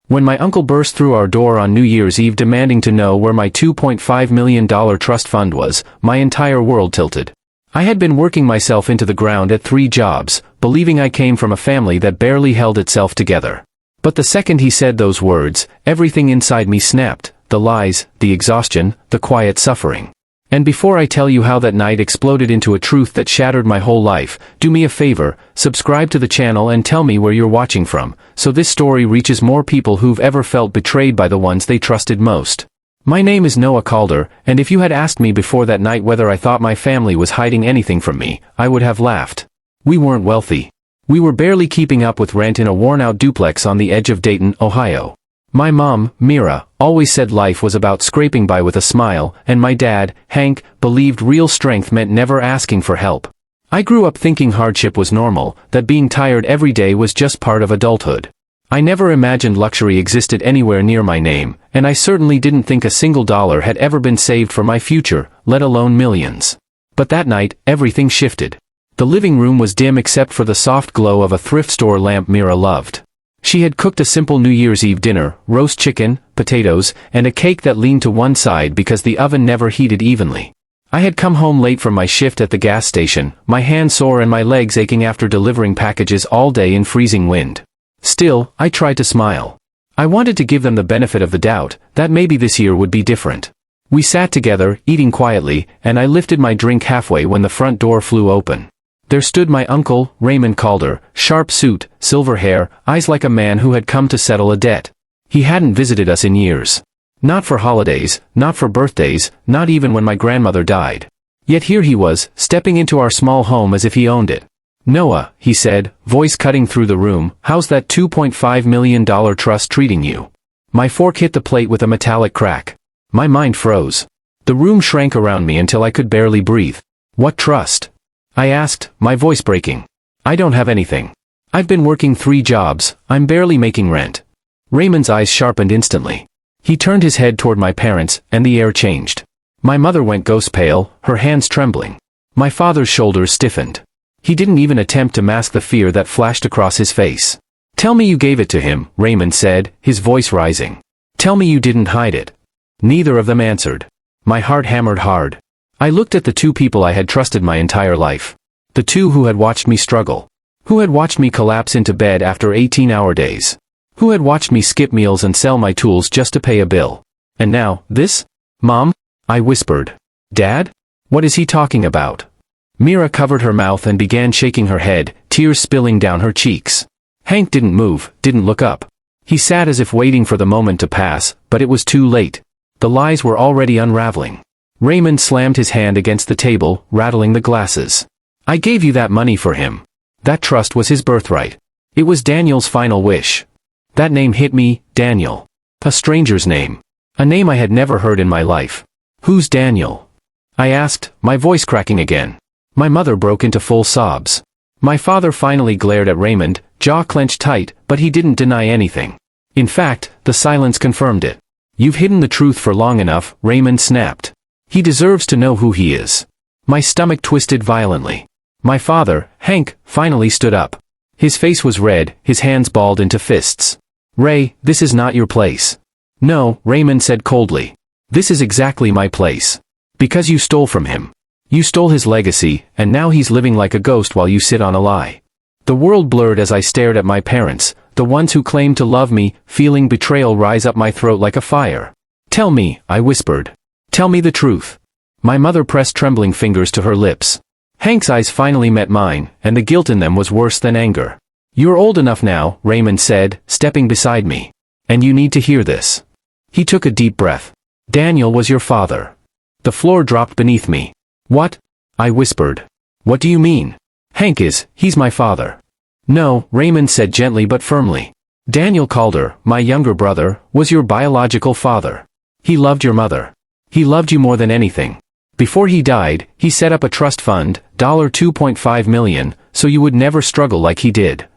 When my uncle burst through our door on New Year's Eve demanding to know where my $2.5 million trust fund was, my entire world tilted. I had been working myself into the ground at 3 jobs, believing I came from a family that barely held itself together. But the second he said those words, everything inside me snapped, the lies, the exhaustion, the quiet suffering. And before I tell you how that night exploded into a truth that shattered my whole life, do me a favor, subscribe to the channel and tell me where you're watching from, so this story reaches more people who've ever felt betrayed by the ones they trusted most. My name is Noah Calder, and if you had asked me before that night whether I thought my family was hiding anything from me, I would have laughed. We weren't wealthy. We were barely keeping up with rent in a worn-out duplex on the edge of Dayton, Ohio. My mom, Mira, always said life was about scraping by with a smile, and my dad, Hank, believed real strength meant never asking for help. I grew up thinking hardship was normal, that being tired every day was just part of adulthood. I never imagined luxury existed anywhere near my name, and I certainly didn't think a single dollar had ever been saved for my future, let alone millions. But that night, everything shifted. The living room was dim except for the soft glow of a thrift store lamp Mira loved. She had cooked a simple New Year's Eve dinner, roast chicken, potatoes, and a cake that leaned to one side because the oven never heated evenly. I had come home late from my shift at the gas station, my hands sore and my legs aching after delivering packages all day in freezing wind. Still, I tried to smile. I wanted to give them the benefit of the doubt, that maybe this year would be different. We sat together, eating quietly, and I lifted my drink halfway when the front door flew open. There stood my uncle, Raymond Calder, sharp suit, silver hair, eyes like a man who had come to settle a debt. He hadn't visited us in years. Not for holidays, not for birthdays, not even when my grandmother died. Yet here he was, stepping into our small home as if he owned it. "Noah," he said, voice cutting through the room, "how's that $2.5 million trust treating you?" My fork hit the plate with a metallic crack. My mind froze. The room shrank around me until I could barely breathe. "What trust?" I asked, my voice breaking. "I don't have anything. I've been working 3 jobs, I'm barely making rent." Raymond's eyes sharpened instantly. He turned his head toward my parents, and the air changed. My mother went ghost pale, her hands trembling. My father's shoulders stiffened. He didn't even attempt to mask the fear that flashed across his face. "Tell me you gave it to him," Raymond said, his voice rising. "Tell me you didn't hide it." Neither of them answered. My heart hammered hard. I looked at the 2 people I had trusted my entire life. The 2 who had watched me struggle. Who had watched me collapse into bed after 18-hour days. Who had watched me skip meals and sell my tools just to pay a bill. And now, this? "Mom?" I whispered. "Dad? What is he talking about?" Mira covered her mouth and began shaking her head, tears spilling down her cheeks. Hank didn't move, didn't look up. He sat as if waiting for the moment to pass, but it was too late. The lies were already unraveling. Raymond slammed his hand against the table, rattling the glasses. "I gave you that money for him. That trust was his birthright. It was Daniel's final wish." That name hit me, Daniel. A stranger's name. A name I had never heard in my life. "Who's Daniel?" I asked, my voice cracking again. My mother broke into full sobs. My father finally glared at Raymond, jaw clenched tight, but he didn't deny anything. In fact, the silence confirmed it. "You've hidden the truth for long enough," Raymond snapped. "He deserves to know who he is." My stomach twisted violently. My father, Hank, finally stood up. His face was red, his hands balled into fists. "Ray, this is not your place." "No," Raymond said coldly. "This is exactly my place. Because you stole from him. You stole his legacy, and now he's living like a ghost while you sit on a lie." The world blurred as I stared at my parents, the ones who claimed to love me, feeling betrayal rise up my throat like a fire. "Tell me," I whispered. "Tell me the truth." My mother pressed trembling fingers to her lips. Hank's eyes finally met mine, and the guilt in them was worse than anger. "You're old enough now," Raymond said, stepping beside me. "And you need to hear this." He took a deep breath. "Daniel was your father." The floor dropped beneath me. "What?" I whispered. "What do you mean?" He's my father." "No," Raymond said gently but firmly. "Daniel Calder, my younger brother, was your biological father. He loved your mother. He loved you more than anything. Before he died, he set up a trust fund, $2.5 million, so you would never struggle like he did."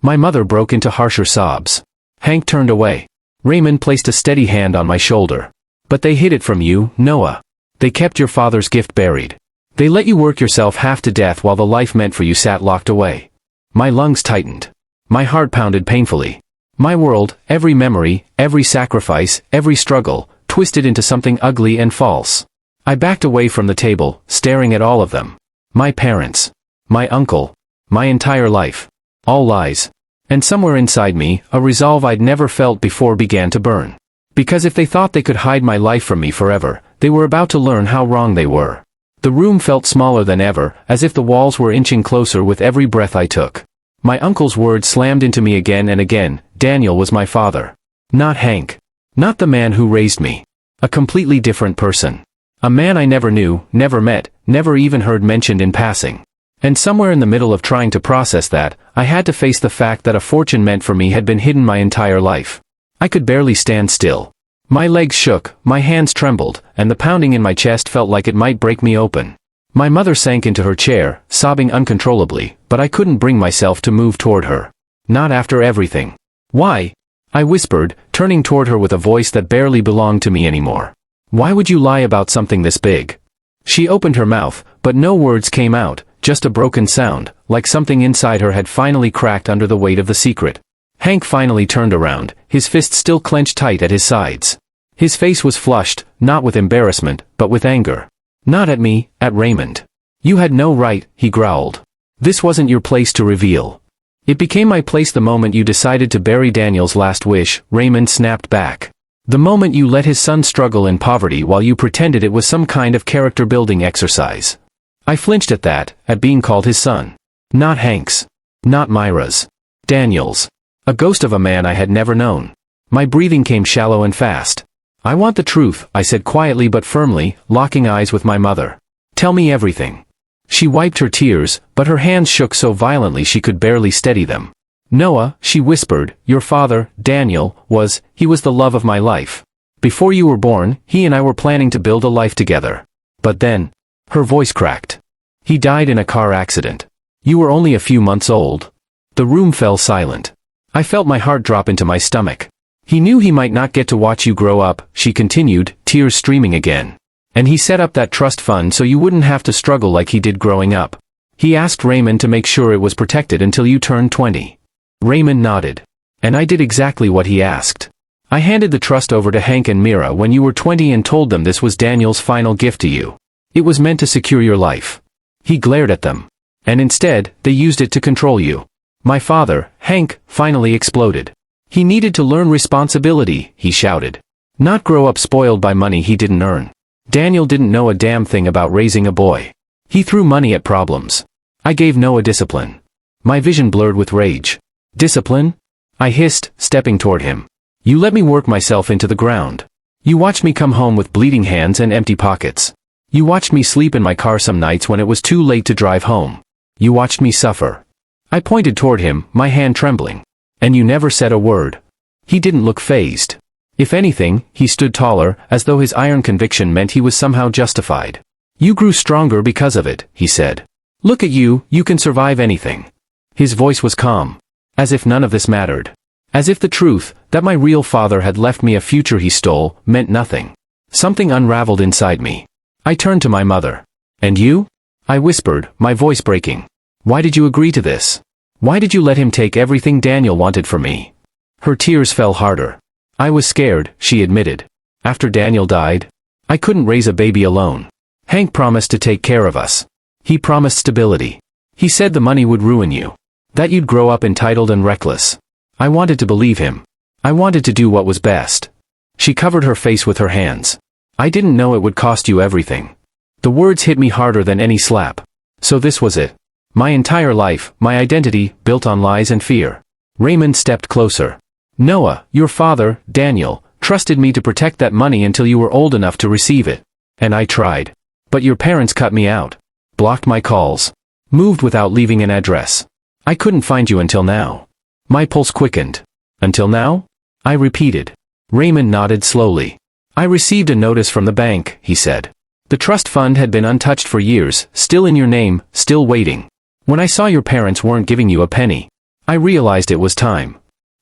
My mother broke into harsher sobs. Hank turned away. Raymond placed a steady hand on my shoulder. "But they hid it from you, Noah. They kept your father's gift buried. They let you work yourself half to death while the life meant for you sat locked away." My lungs tightened. My heart pounded painfully. My world, every memory, every sacrifice, every struggle, twisted into something ugly and false. I backed away from the table, staring at all of them. My parents. My uncle. My entire life. All lies. And somewhere inside me, a resolve I'd never felt before began to burn. Because if they thought they could hide my life from me forever, they were about to learn how wrong they were. The room felt smaller than ever, as if the walls were inching closer with every breath I took. My uncle's words slammed into me again and again. Daniel was my father. Not Hank. Not the man who raised me. A completely different person. A man I never knew, never met, never even heard mentioned in passing. And somewhere in the middle of trying to process that, I had to face the fact that a fortune meant for me had been hidden my entire life. I could barely stand still. My legs shook, my hands trembled, and the pounding in my chest felt like it might break me open. My mother sank into her chair, sobbing uncontrollably, but I couldn't bring myself to move toward her. Not after everything. Why? I whispered, turning toward her with a voice that barely belonged to me anymore. Why would you lie about something this big? She opened her mouth, but no words came out, just a broken sound, like something inside her had finally cracked under the weight of the secret. Hank finally turned around, his fists still clenched tight at his sides. His face was flushed, not with embarrassment, but with anger. Not at me, at Raymond. You had no right, he growled. This wasn't your place to reveal. It became my place the moment you decided to bury Daniel's last wish, Raymond snapped back. The moment you let his son struggle in poverty while you pretended it was some kind of character-building exercise. I flinched at that, at being called his son. Not Hank's. Not Myra's. Daniel's. A ghost of a man I had never known. My breathing came shallow and fast. I want the truth, I said quietly but firmly, locking eyes with my mother. Tell me everything. She wiped her tears, but her hands shook so violently she could barely steady them. Noah, she whispered, your father, Daniel, he was the love of my life. Before you were born, he and I were planning to build a life together. But then, her voice cracked. He died in a car accident. You were only a few months old. The room fell silent. I felt my heart drop into my stomach. He knew he might not get to watch you grow up, she continued, tears streaming again. And he set up that trust fund so you wouldn't have to struggle like he did growing up. He asked Raymond to make sure it was protected until you turned 20. Raymond nodded. And I did exactly what he asked. I handed the trust over to Hank and Mira when you were 20 and told them this was Daniel's final gift to you. It was meant to secure your life. He glared at them. And instead, they used it to control you. My father, Hank, finally exploded. He needed to learn responsibility, he shouted. Not grow up spoiled by money he didn't earn. Daniel didn't know a damn thing about raising a boy. He threw money at problems. I gave Noah discipline. My vision blurred with rage. Discipline? I hissed, stepping toward him. You let me work myself into the ground. You watched me come home with bleeding hands and empty pockets. You watched me sleep in my car some nights when it was too late to drive home. You watched me suffer. I pointed toward him, my hand trembling. And you never said a word. He didn't look fazed. If anything, he stood taller, as though his iron conviction meant he was somehow justified. You grew stronger because of it, he said. Look at you, you can survive anything. His voice was calm. As if none of this mattered. As if the truth, that my real father had left me a future he stole, meant nothing. Something unraveled inside me. I turned to my mother. And you? I whispered, my voice breaking. Why did you agree to this? Why did you let him take everything Daniel wanted from me? Her tears fell harder. I was scared, she admitted. After Daniel died, I couldn't raise a baby alone. Hank promised to take care of us. He promised stability. He said the money would ruin you. That you'd grow up entitled and reckless. I wanted to believe him. I wanted to do what was best. She covered her face with her hands. I didn't know it would cost you everything. The words hit me harder than any slap. So this was it. My entire life, my identity, built on lies and fear. Raymond stepped closer. Noah, your father, Daniel, trusted me to protect that money until you were old enough to receive it. And I tried. But your parents cut me out. Blocked my calls. Moved without leaving an address. I couldn't find you until now. My pulse quickened. Until now? I repeated. Raymond nodded slowly. I received a notice from the bank, he said. The trust fund had been untouched for years, still in your name, still waiting. When I saw your parents weren't giving you a penny, I realized it was time.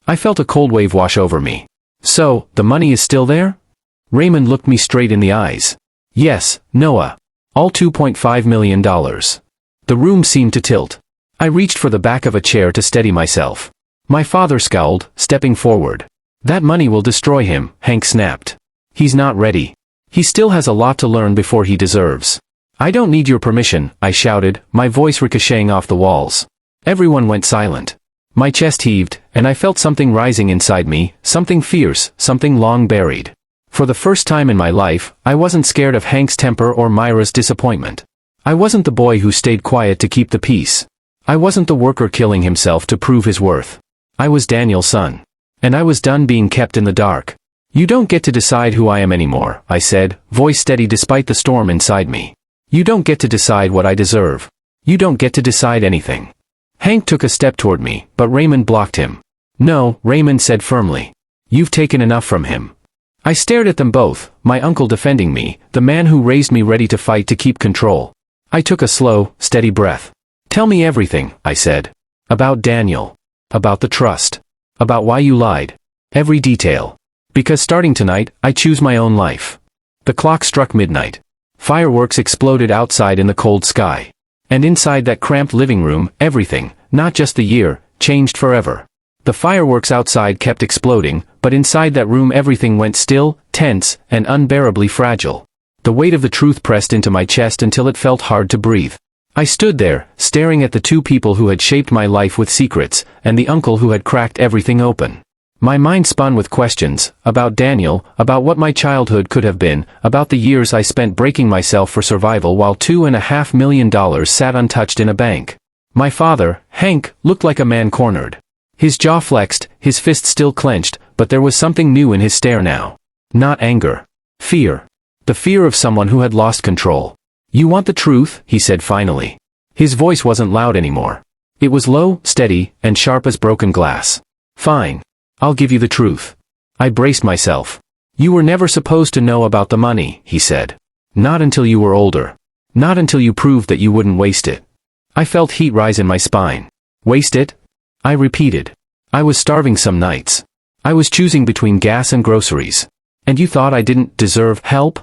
I felt a cold wave wash over me. So, the money is still there? Raymond looked me straight in the eyes. Yes, Noah. All $2.5 million. The room seemed to tilt. I reached for the back of a chair to steady myself. My father scowled, stepping forward. That money will destroy him, Hank snapped. He's not ready. He still has a lot to learn before he deserves. I don't need your permission, I shouted, my voice ricocheting off the walls. Everyone went silent. My chest heaved, and I felt something rising inside me, something fierce, something long buried. For the first time in my life, I wasn't scared of Hank's temper or Myra's disappointment. I wasn't the boy who stayed quiet to keep the peace. I wasn't the worker killing himself to prove his worth. I was Daniel's son. And I was done being kept in the dark. You don't get to decide who I am anymore, I said, voice steady despite the storm inside me. You don't get to decide what I deserve. You don't get to decide anything. Hank took a step toward me, but Raymond blocked him. No, Raymond said firmly. You've taken enough from him. I stared at them both, my uncle defending me, the man who raised me ready to fight to keep control. I took a slow, steady breath. Tell me everything, I said. About Daniel. About the trust. About why you lied. Every detail. Because starting tonight, I choose my own life. The clock struck midnight. Fireworks exploded outside in the cold sky. And inside that cramped living room, everything, not just the year, changed forever. The fireworks outside kept exploding, but inside that room everything went still, tense, and unbearably fragile. The weight of the truth pressed into my chest until it felt hard to breathe. I stood there, staring at the two people who had shaped my life with secrets, and the uncle who had cracked everything open. My mind spun with questions, about Daniel, about what my childhood could have been, about the years I spent breaking myself for survival while $2.5 million sat untouched in a bank. My father, Hank, looked like a man cornered. His jaw flexed, his fist still clenched, but there was something new in his stare now. Not anger. Fear. The fear of someone who had lost control. You want the truth, he said finally. His voice wasn't loud anymore. It was low, steady, and sharp as broken glass. Fine. I'll give you the truth. I braced myself. You were never supposed to know about the money, he said. Not until you were older. Not until you proved that you wouldn't waste it. I felt heat rise in my spine. Waste it? I repeated. I was starving some nights. I was choosing between gas and groceries. And you thought I didn't deserve help?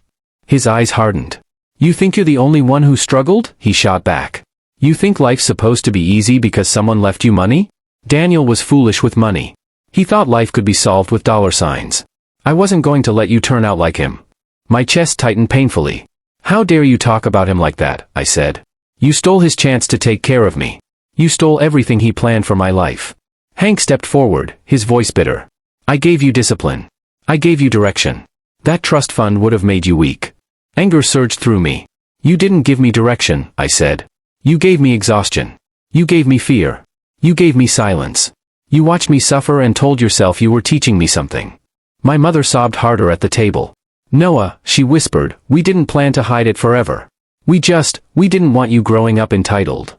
His eyes hardened. You think you're the only one who struggled? He shot back. You think life's supposed to be easy because someone left you money? Daniel was foolish with money. He thought life could be solved with dollar signs. I wasn't going to let you turn out like him. My chest tightened painfully. How dare you talk about him like that, I said. You stole his chance to take care of me. You stole everything he planned for my life. Hank stepped forward, his voice bitter. I gave you discipline. I gave you direction. That trust fund would have made you weak. Anger surged through me. You didn't give me direction, I said. You gave me exhaustion. You gave me fear. You gave me silence. You watched me suffer and told yourself you were teaching me something. My mother sobbed harder at the table. Noah, she whispered, we didn't plan to hide it forever. We didn't want you growing up entitled.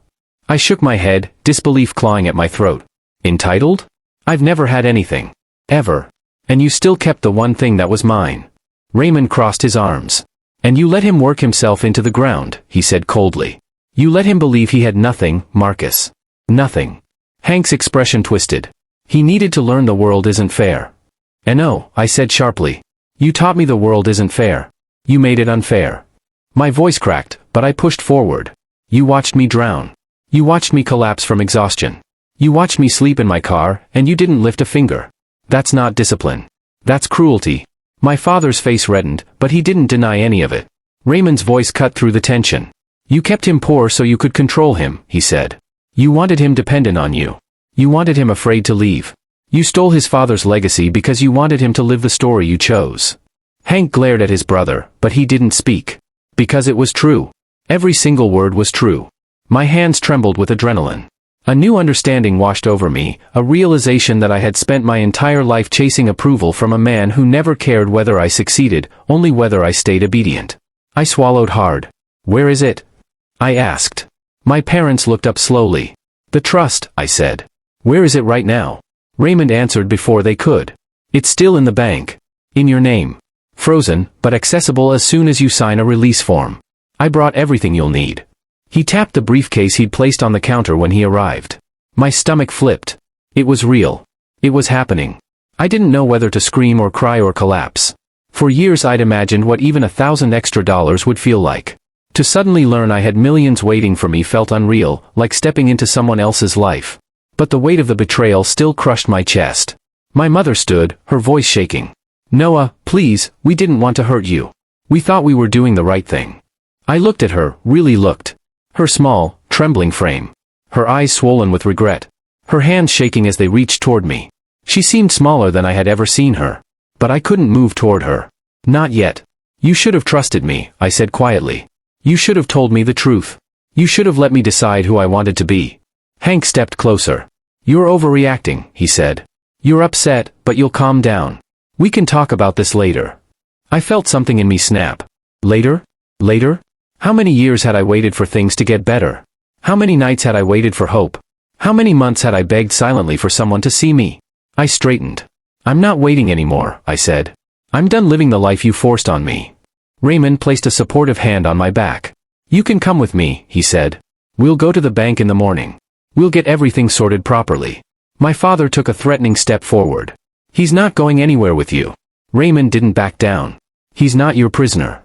I shook my head, disbelief clawing at my throat. Entitled? I've never had anything. Ever. And you still kept the one thing that was mine. Raymond crossed his arms. And you let him work himself into the ground, he said coldly. You let him believe he had nothing, Marcus. Nothing. Hank's expression twisted. He needed to learn the world isn't fair. And oh, I said sharply. You taught me the world isn't fair. You made it unfair. My voice cracked, but I pushed forward. You watched me drown. You watched me collapse from exhaustion. You watched me sleep in my car, and you didn't lift a finger. That's not discipline. That's cruelty. My father's face reddened, but he didn't deny any of it. Raymond's voice cut through the tension. You kept him poor so you could control him, he said. You wanted him dependent on you. You wanted him afraid to leave. You stole his father's legacy because you wanted him to live the story you chose. Hank glared at his brother, but he didn't speak. Because it was true. Every single word was true. My hands trembled with adrenaline. A new understanding washed over me, a realization that I had spent my entire life chasing approval from a man who never cared whether I succeeded, only whether I stayed obedient. I swallowed hard. Where is it? I asked. My parents looked up slowly. The trust, I said. Where is it right now? Raymond answered before they could. It's still in the bank. In your name. Frozen, but accessible as soon as you sign a release form. I brought everything you'll need. He tapped the briefcase he'd placed on the counter when he arrived. My stomach flipped. It was real. It was happening. I didn't know whether to scream or cry or collapse. For years I'd imagined what even $1,000 extra would feel like. To suddenly learn I had millions waiting for me felt unreal, like stepping into someone else's life. But the weight of the betrayal still crushed my chest. My mother stood, her voice shaking. "Noah, please, we didn't want to hurt you. We thought we were doing the right thing." I looked at her, really looked. Her small, trembling frame. Her eyes swollen with regret. Her hands shaking as they reached toward me. She seemed smaller than I had ever seen her. But I couldn't move toward her. "Not yet. You should have trusted me," I said quietly. "You should have told me the truth. You should have let me decide who I wanted to be." Hank stepped closer. "You're overreacting," he said. "You're upset, but you'll calm down. We can talk about this later." I felt something in me snap. Later? Later? How many years had I waited for things to get better? How many nights had I waited for hope? How many months had I begged silently for someone to see me? I straightened. "I'm not waiting anymore," I said. "I'm done living the life you forced on me." Raymond placed a supportive hand on my back. "You can come with me," he said. "We'll go to the bank in the morning. We'll get everything sorted properly." My father took a threatening step forward. "He's not going anywhere with you." Raymond didn't back down. "He's not your prisoner."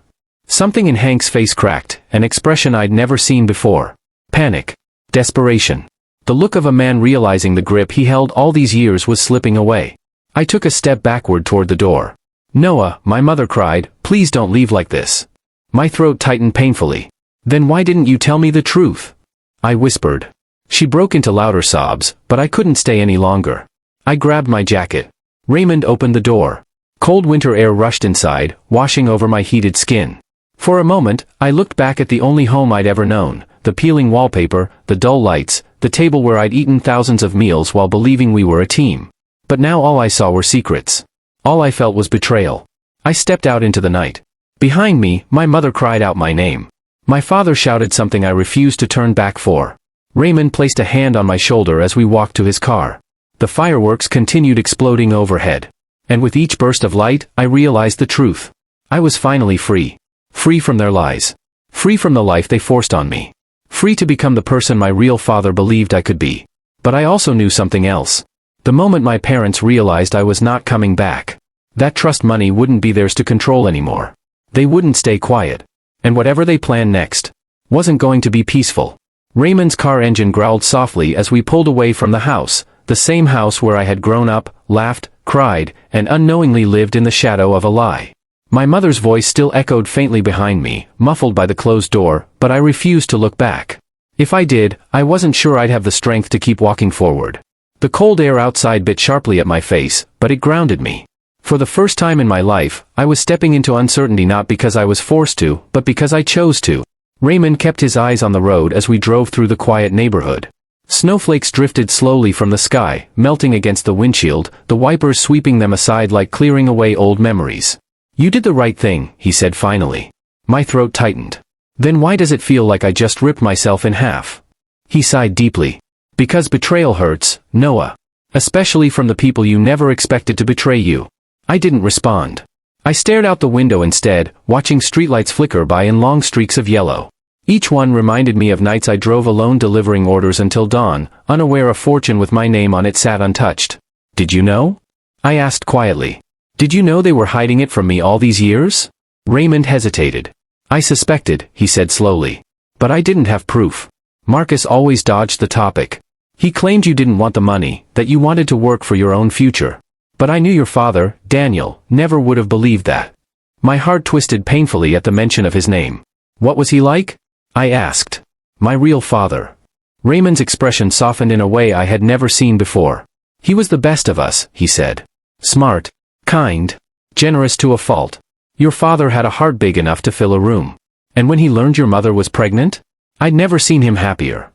Something in Hank's face cracked, an expression I'd never seen before. Panic. Desperation. The look of a man realizing the grip he held all these years was slipping away. I took a step backward toward the door. "Noah," my mother cried, "please don't leave like this." My throat tightened painfully. "Then why didn't you tell me the truth?" I whispered. She broke into louder sobs, but I couldn't stay any longer. I grabbed my jacket. Raymond opened the door. Cold winter air rushed inside, washing over my heated skin. For a moment, I looked back at the only home I'd ever known, the peeling wallpaper, the dull lights, the table where I'd eaten thousands of meals while believing we were a team. But now all I saw were secrets. All I felt was betrayal. I stepped out into the night. Behind me, my mother cried out my name. My father shouted something I refused to turn back for. Raymond placed a hand on my shoulder as we walked to his car. The fireworks continued exploding overhead. And with each burst of light, I realized the truth. I was finally free. Free from their lies. Free from the life they forced on me. Free to become the person my real father believed I could be. But I also knew something else. The moment my parents realized I was not coming back, that trust money wouldn't be theirs to control anymore. They wouldn't stay quiet. And whatever they planned next wasn't going to be peaceful. Raymond's car engine growled softly as we pulled away from the house, the same house where I had grown up, laughed, cried, and unknowingly lived in the shadow of a lie. My mother's voice still echoed faintly behind me, muffled by the closed door, but I refused to look back. If I did, I wasn't sure I'd have the strength to keep walking forward. The cold air outside bit sharply at my face, but it grounded me. For the first time in my life, I was stepping into uncertainty not because I was forced to, but because I chose to. Raymond kept his eyes on the road as we drove through the quiet neighborhood. Snowflakes drifted slowly from the sky, melting against the windshield, the wipers sweeping them aside like clearing away old memories. "You did the right thing," he said finally. My throat tightened. "Then why does it feel like I just ripped myself in half?" He sighed deeply. "Because betrayal hurts, Noah. Especially from the people you never expected to betray you." I didn't respond. I stared out the window instead, watching streetlights flicker by in long streaks of yellow. Each one reminded me of nights I drove alone delivering orders until dawn, unaware a fortune with my name on it sat untouched. "Did you know?" I asked quietly. "Did you know they were hiding it from me all these years?" Raymond hesitated. "I suspected," he said slowly. "But I didn't have proof." Marcus always dodged the topic. "He claimed you didn't want the money, that you wanted to work for your own future. But I knew your father, Daniel, never would have believed that." My heart twisted painfully at the mention of his name. "What was he like?" I asked. "My real father." Raymond's expression softened in a way I had never seen before. "He was the best of us," he said. "Smart, kind, generous to a fault. Your father had a heart big enough to fill a room. And when he learned your mother was pregnant? I'd never seen him happier."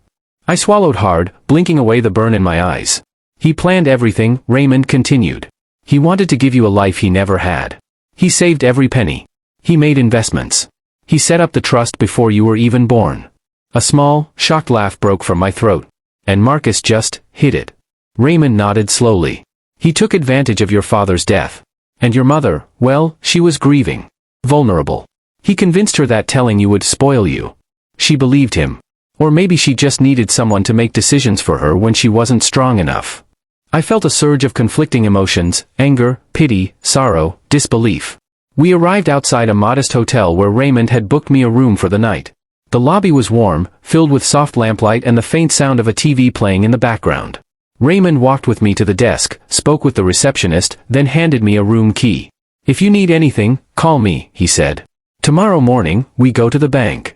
I swallowed hard, blinking away the burn in my eyes. "He planned everything," Raymond continued. "He wanted to give you a life he never had. He saved every penny. He made investments. He set up the trust before you were even born." A small, shocked laugh broke from my throat. "And Marcus just hid it." Raymond nodded slowly. "He took advantage of your father's death. And your mother, well, she was grieving. Vulnerable. He convinced her that telling you would spoil you. She believed him. Or maybe she just needed someone to make decisions for her when she wasn't strong enough." I felt a surge of conflicting emotions, anger, pity, sorrow, disbelief. We arrived outside a modest hotel where Raymond had booked me a room for the night. The lobby was warm, filled with soft lamplight and the faint sound of a TV playing in the background. Raymond walked with me to the desk, spoke with the receptionist, then handed me a room key. "If you need anything, call me," he said. "Tomorrow morning, we go to the bank."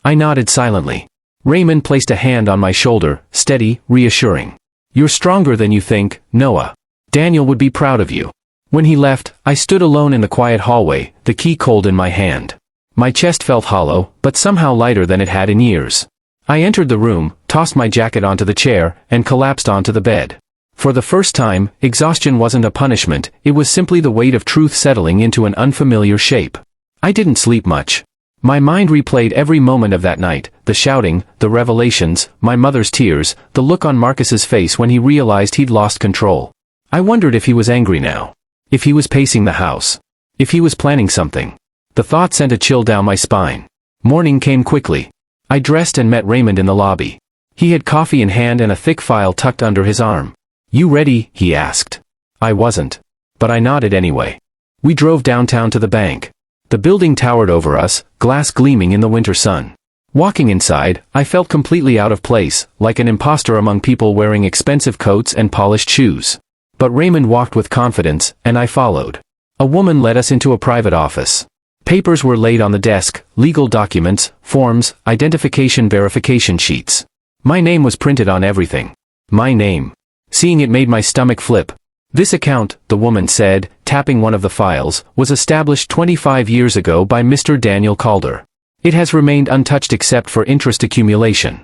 I nodded silently. Raymond placed a hand on my shoulder, steady, reassuring. "You're stronger than you think, Noah. Daniel would be proud of you." When he left, I stood alone in the quiet hallway, the key cold in my hand. My chest felt hollow, but somehow lighter than it had in years. I entered the room, tossed my jacket onto the chair, and collapsed onto the bed. For the first time, exhaustion wasn't a punishment, it was simply the weight of truth settling into an unfamiliar shape. I didn't sleep much. My mind replayed every moment of that night, the shouting, the revelations, my mother's tears, the look on Marcus's face when he realized he'd lost control. I wondered if he was angry now. If he was pacing the house. If he was planning something. The thought sent a chill down my spine. Morning came quickly. I dressed and met Raymond in the lobby. He had coffee in hand and a thick file tucked under his arm. "You ready?" he asked. I wasn't. But I nodded anyway. We drove downtown to the bank. The building towered over us, glass gleaming in the winter sun. Walking inside, I felt completely out of place, like an imposter among people wearing expensive coats and polished shoes. But Raymond walked with confidence, and I followed. A woman led us into a private office. Papers were laid on the desk, legal documents, forms, identification verification sheets. My name was printed on everything. My name. Seeing it made my stomach flip. "This account," the woman said, tapping one of the files, "was established 25 years ago by Mr. Daniel Calder. It has remained untouched except for interest accumulation."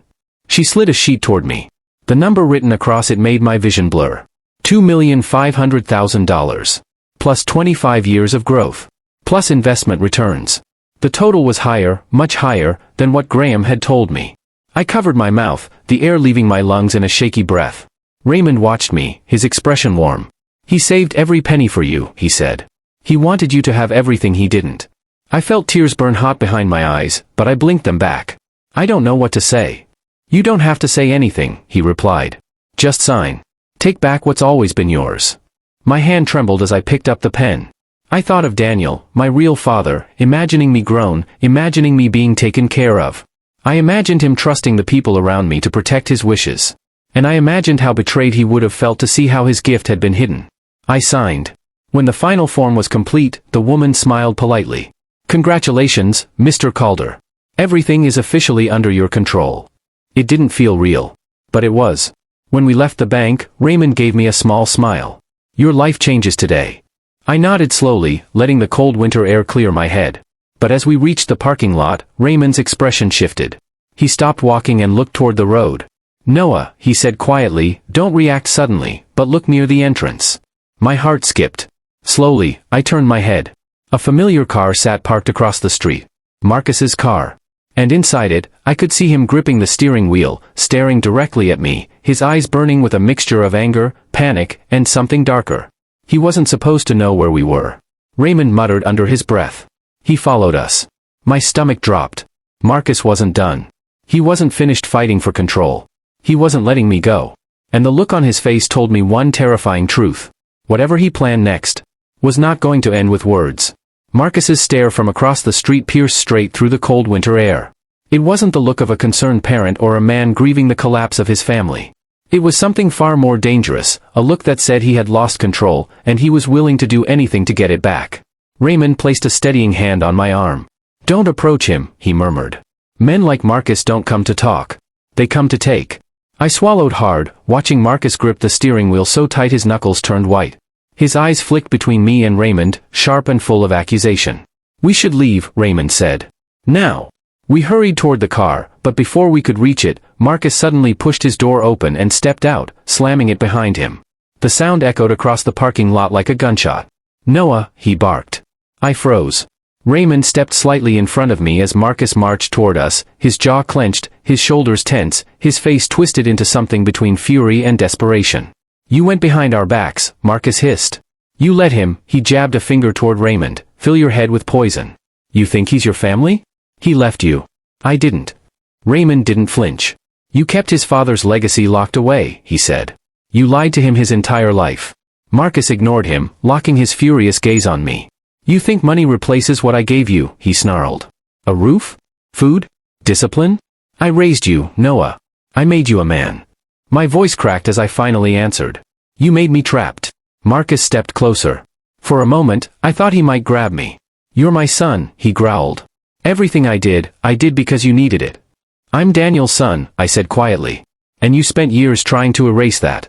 She slid a sheet toward me. The number written across it made my vision blur. $2,500,000. Plus 25 years of growth. Plus investment returns. The total was higher, much higher, than what Graham had told me. I covered my mouth, the air leaving my lungs in a shaky breath. Raymond watched me, his expression warm. "He saved every penny for you," he said. "He wanted you to have everything he didn't." I felt tears burn hot behind my eyes, but I blinked them back. "I don't know what to say." "You don't have to say anything," he replied. "Just sign. Take back what's always been yours." My hand trembled as I picked up the pen. I thought of Daniel, my real father, imagining me grown, imagining me being taken care of. I imagined him trusting the people around me to protect his wishes. And I imagined how betrayed he would have felt to see how his gift had been hidden. I signed. When the final form was complete, the woman smiled politely. "Congratulations, Mr. Calder. Everything is officially under your control." It didn't feel real. But it was. When we left the bank, Raymond gave me a small smile. "Your life changes today." I nodded slowly, letting the cold winter air clear my head. But as we reached the parking lot, Raymond's expression shifted. He stopped walking and looked toward the road. "Noah," he said quietly, "don't react suddenly, but look near the entrance." My heart skipped. Slowly, I turned my head. A familiar car sat parked across the street. Marcus's car. And inside it, I could see him gripping the steering wheel, staring directly at me, his eyes burning with a mixture of anger, panic, and something darker. He wasn't supposed to know where we were. Raymond muttered under his breath. He followed us. My stomach dropped. Marcus wasn't done. He wasn't finished fighting for control. He wasn't letting me go. And the look on his face told me one terrifying truth. Whatever he planned next was not going to end with words. Marcus's stare from across the street pierced straight through the cold winter air. It wasn't the look of a concerned parent or a man grieving the collapse of his family. It was something far more dangerous, a look that said he had lost control, and he was willing to do anything to get it back. Raymond placed a steadying hand on my arm. "Don't approach him," he murmured. "Men like Marcus don't come to talk. They come to take." I swallowed hard, watching Marcus grip the steering wheel so tight his knuckles turned white. His eyes flicked between me and Raymond, sharp and full of accusation. "We should leave," Raymond said. "Now." We hurried toward the car, but before we could reach it, Marcus suddenly pushed his door open and stepped out, slamming it behind him. The sound echoed across the parking lot like a gunshot. "Noah," he barked. I froze. Raymond stepped slightly in front of me as Marcus marched toward us, his jaw clenched, his shoulders tense, his face twisted into something between fury and desperation. "You went behind our backs," Marcus hissed. "You let him," he jabbed a finger toward Raymond, "fill your head with poison. You think he's your family? He left you. I didn't." Raymond didn't flinch. "You kept his father's legacy locked away," he said. "You lied to him his entire life." Marcus ignored him, locking his furious gaze on me. "You think money replaces what I gave you," he snarled. "A roof? Food? Discipline? I raised you, Noah. I made you a man." My voice cracked as I finally answered. You made me trapped. Marcus stepped closer. For a moment, I thought he might grab me. You're my son, he growled. Everything I did because you needed it. I'm Daniel's son, I said quietly. And you spent years trying to erase that.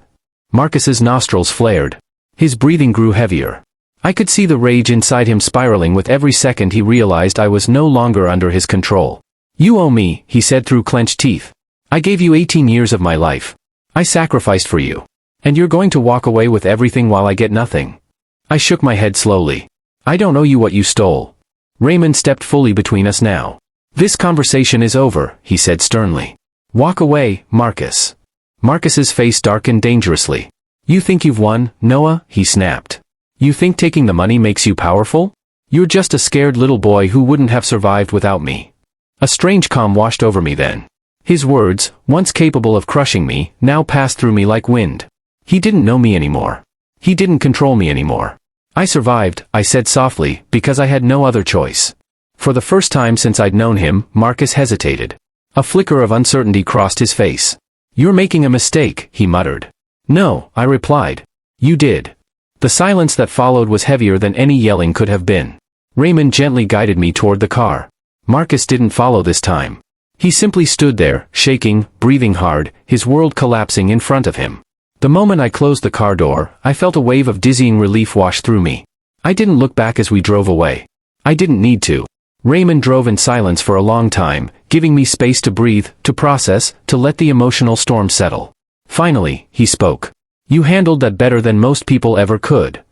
Marcus's nostrils flared. His breathing grew heavier. I could see the rage inside him spiraling with every second he realized I was no longer under his control. You owe me, he said through clenched teeth. I gave you 18 years of my life. I sacrificed for you. And you're going to walk away with everything while I get nothing. I shook my head slowly. I don't owe you what you stole. Raymond stepped fully between us now. This conversation is over, he said sternly. Walk away, Marcus. Marcus's face darkened dangerously. You think you've won, Noah? He snapped. You think taking the money makes you powerful? You're just a scared little boy who wouldn't have survived without me. A strange calm washed over me then. His words, once capable of crushing me, now passed through me like wind. He didn't know me anymore. He didn't control me anymore. I survived, I said softly, because I had no other choice. For the first time since I'd known him, Marcus hesitated. A flicker of uncertainty crossed his face. You're making a mistake, he muttered. No, I replied. You did. The silence that followed was heavier than any yelling could have been. Raymond gently guided me toward the car. Marcus didn't follow this time. He simply stood there, shaking, breathing hard, his world collapsing in front of him. The moment I closed the car door, I felt a wave of dizzying relief wash through me. I didn't look back as we drove away. I didn't need to. Raymond drove in silence for a long time, giving me space to breathe, to process, to let the emotional storm settle. Finally, he spoke. You handled that better than most people ever could.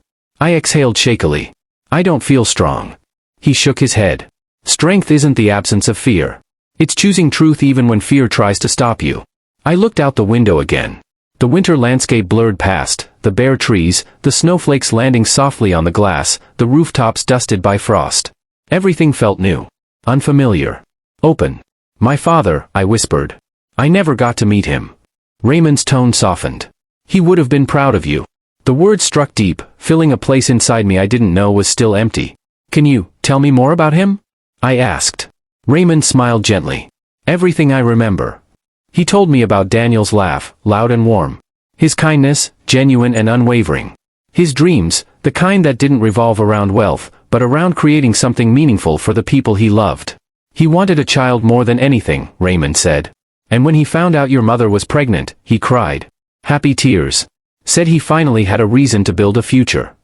I exhaled shakily. I don't feel strong. He shook his head. Strength isn't the absence of fear. It's choosing truth even when fear tries to stop you. I looked out the window again. The winter landscape blurred past, the bare trees, the snowflakes landing softly on the glass, the rooftops dusted by frost. Everything felt new. Unfamiliar. Open. My father, I whispered. I never got to meet him. Raymond's tone softened. He would have been proud of you. The words struck deep, filling a place inside me I didn't know was still empty. Can you tell me more about him? I asked. Raymond smiled gently. Everything I remember. He told me about Daniel's laugh, loud and warm. His kindness, genuine and unwavering. His dreams, the kind that didn't revolve around wealth, but around creating something meaningful for the people he loved. He wanted a child more than anything, Raymond said. And when he found out your mother was pregnant, he cried. Happy tears. Said he finally had a reason to build a future.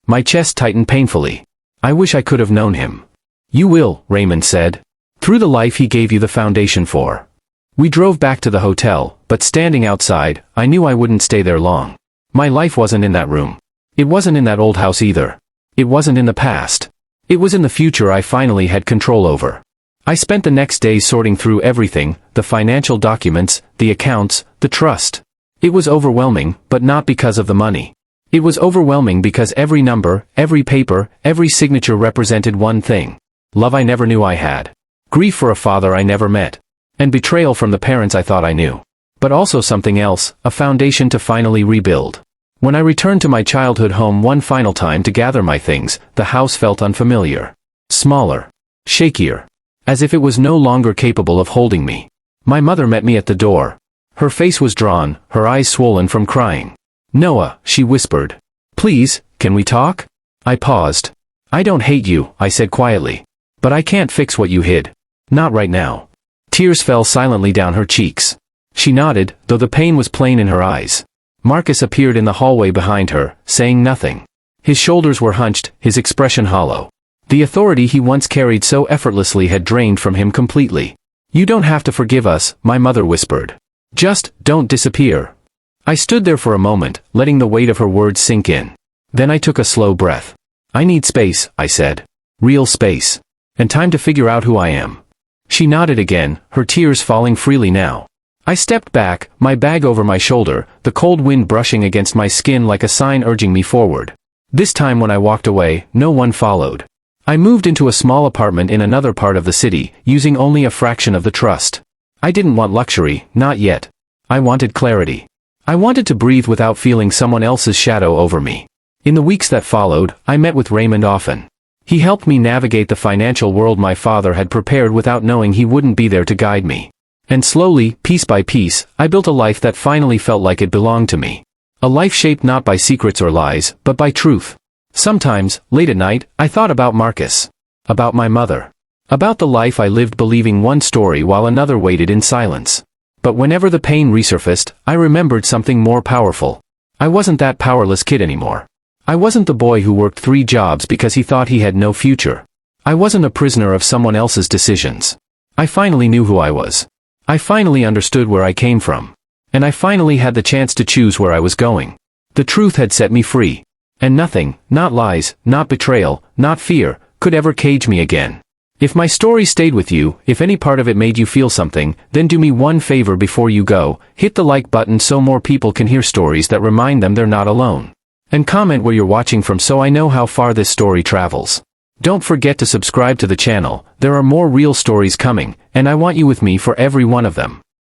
My chest tightened painfully. I wish I could have known him. You will, Raymond said. Through the life he gave you the foundation for. We drove back to the hotel, but standing outside, I knew I wouldn't stay there long. My life wasn't in that room. It wasn't in that old house either. It wasn't in the past. It was in the future I finally had control over. I spent the next days sorting through everything, the financial documents, the accounts, the trust. It was overwhelming, but not because of the money. It was overwhelming because every number, every paper, every signature represented one thing. Love I never knew I had. Grief for a father I never met. And betrayal from the parents I thought I knew. But also something else, a foundation to finally rebuild. When I returned to my childhood home one final time to gather my things, the house felt unfamiliar. Smaller. Shakier. As if it was no longer capable of holding me. My mother met me at the door. Her face was drawn, her eyes swollen from crying. Noah, she whispered. Please, can we talk? I paused. I don't hate you, I said quietly. But I can't fix what you hid. Not right now. Tears fell silently down her cheeks. She nodded, though the pain was plain in her eyes. Marcus appeared in the hallway behind her, saying nothing. His shoulders were hunched, his expression hollow. The authority he once carried so effortlessly had drained from him completely. You don't have to forgive us, my mother whispered. Just, don't disappear. I stood there for a moment, letting the weight of her words sink in. Then I took a slow breath. I need space, I said. Real space. And time to figure out who I am. She nodded again, her tears falling freely now. I stepped back, my bag over my shoulder, the cold wind brushing against my skin like a sign urging me forward. This time when I walked away, no one followed. I moved into a small apartment in another part of the city, using only a fraction of the trust. I didn't want luxury, not yet. I wanted clarity. I wanted to breathe without feeling someone else's shadow over me. In the weeks that followed, I met with Raymond often. He helped me navigate the financial world my father had prepared without knowing he wouldn't be there to guide me. And slowly, piece by piece, I built a life that finally felt like it belonged to me. A life shaped not by secrets or lies, but by truth. Sometimes, late at night, I thought about Marcus. About my mother. About the life I lived believing one story while another waited in silence. But whenever the pain resurfaced, I remembered something more powerful. I wasn't that powerless kid anymore. I wasn't the boy who worked 3 jobs because he thought he had no future. I wasn't a prisoner of someone else's decisions. I finally knew who I was. I finally understood where I came from. And I finally had the chance to choose where I was going. The truth had set me free. And nothing, not lies, not betrayal, not fear, could ever cage me again. If my story stayed with you, if any part of it made you feel something, then do me one favor before you go, hit the like button so more people can hear stories that remind them they're not alone. And comment where you're watching from so I know how far this story travels. Don't forget to subscribe to the channel, there are more real stories coming, and I want you with me for every one of them.